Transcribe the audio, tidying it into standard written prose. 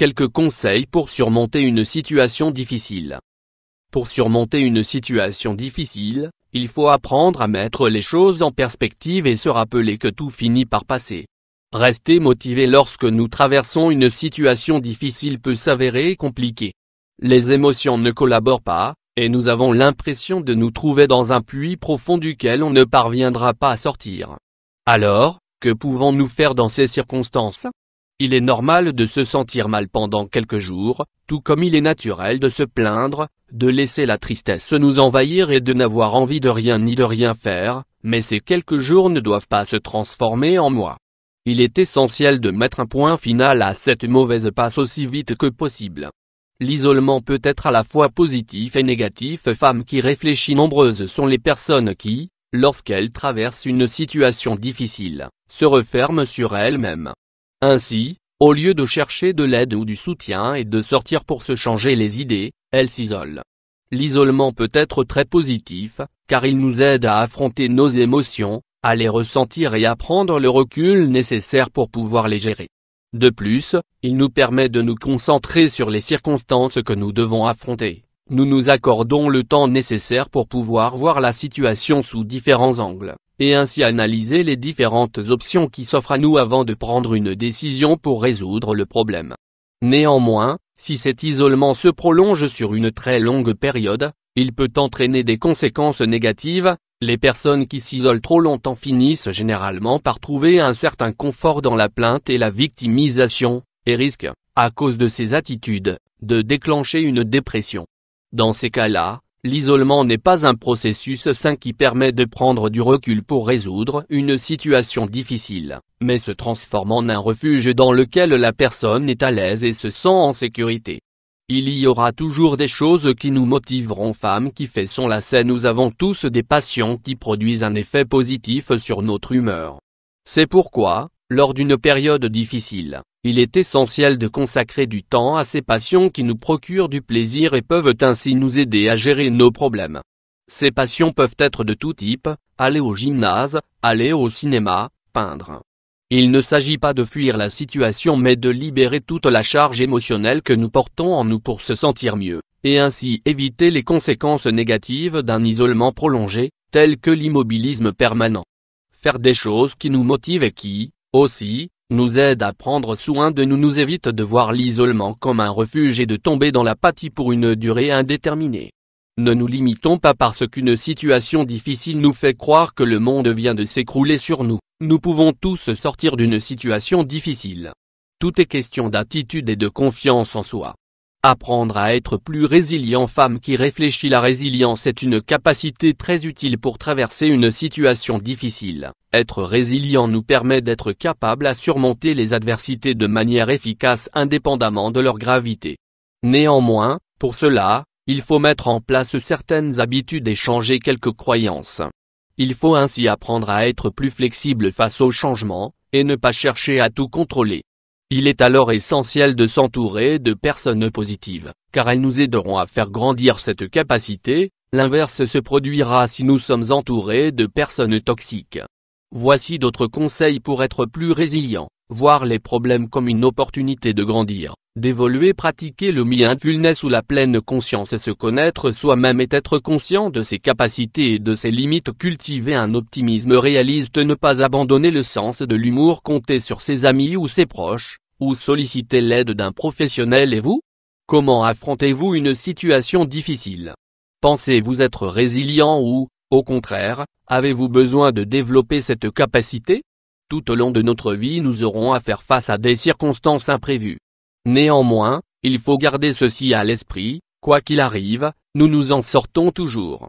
Quelques conseils pour surmonter une situation difficile. Pour surmonter une situation difficile, il faut apprendre à mettre les choses en perspective et se rappeler que tout finit par passer. Rester motivé lorsque nous traversons une situation difficile peut s'avérer compliquée. Les émotions ne collaborent pas, et nous avons l'impression de nous trouver dans un puits profond duquel on ne parviendra pas à sortir. Alors, que pouvons-nous faire dans ces circonstances ? Il est normal de se sentir mal pendant quelques jours, tout comme il est naturel de se plaindre, de laisser la tristesse nous envahir et de n'avoir envie de rien ni de rien faire, mais ces quelques jours ne doivent pas se transformer en mois. Il est essentiel de mettre un point final à cette mauvaise passe aussi vite que possible. L'isolement peut être à la fois positif et négatif. Femme qui réfléchit. Nombreuses sont les personnes qui, lorsqu'elles traversent une situation difficile, se referment sur elles-mêmes. Ainsi, au lieu de chercher de l'aide ou du soutien et de sortir pour se changer les idées, elles s'isolent. L'isolement peut être très positif, car il nous aide à affronter nos émotions, à les ressentir et à prendre le recul nécessaire pour pouvoir les gérer. De plus, il nous permet de nous concentrer sur les circonstances que nous devons affronter. Nous nous accordons le temps nécessaire pour pouvoir voir la situation sous différents angles, et ainsi analyser les différentes options qui s'offrent à nous avant de prendre une décision pour résoudre le problème. Néanmoins, si cet isolement se prolonge sur une très longue période, il peut entraîner des conséquences négatives. Les personnes qui s'isolent trop longtemps finissent généralement par trouver un certain confort dans la plainte et la victimisation, et risquent, à cause de ces attitudes, de déclencher une dépression. Dans ces cas-là, l'isolement n'est pas un processus sain qui permet de prendre du recul pour résoudre une situation difficile, mais se transforme en un refuge dans lequel la personne est à l'aise et se sent en sécurité. Il y aura toujours des choses qui nous motiveront. Femme qui fait son lacet. Nous avons tous des passions qui produisent un effet positif sur notre humeur. C'est pourquoi, lors d'une période difficile, il est essentiel de consacrer du temps à ces passions qui nous procurent du plaisir et peuvent ainsi nous aider à gérer nos problèmes. Ces passions peuvent être de tout type: aller au gymnase, aller au cinéma, peindre. Il ne s'agit pas de fuir la situation mais de libérer toute la charge émotionnelle que nous portons en nous pour se sentir mieux, et ainsi éviter les conséquences négatives d'un isolement prolongé, telles que l'immobilisme permanent. Faire des choses qui nous motivent et qui, aussi, nous aident à prendre soin de nous nous évite de voir l'isolement comme un refuge et de tomber dans l'apathie pour une durée indéterminée. Ne nous limitons pas parce qu'une situation difficile nous fait croire que le monde vient de s'écrouler sur nous. Nous pouvons tous sortir d'une situation difficile. Tout est question d'attitude et de confiance en soi. Apprendre à être plus résilient. Femme qui réfléchit. La résilience est une capacité très utile pour traverser une situation difficile. Être résilient nous permet d'être capable à surmonter les adversités de manière efficace indépendamment de leur gravité. Néanmoins, pour cela, il faut mettre en place certaines habitudes et changer quelques croyances. Il faut ainsi apprendre à être plus flexible face aux changements, et ne pas chercher à tout contrôler. Il est alors essentiel de s'entourer de personnes positives, car elles nous aideront à faire grandir cette capacité. L'inverse se produira si nous sommes entourés de personnes toxiques. Voici d'autres conseils pour être plus résilient. Voir les problèmes comme une opportunité de grandir, d'évoluer. Pratiquer le mindfulness ou la pleine conscience. Se connaître soi-même et être conscient de ses capacités et de ses limites. Cultiver un optimisme réaliste. Ne pas abandonner le sens de l'humour. Compter sur ses amis ou ses proches, ou solliciter l'aide d'un professionnel. Et vous? Comment affrontez-vous une situation difficile? Pensez-vous être résilient ou, au contraire, avez-vous besoin de développer cette capacité? Tout au long de notre vie nous aurons à faire face à des circonstances imprévues. Néanmoins, il faut garder ceci à l'esprit: quoi qu'il arrive, nous nous en sortons toujours.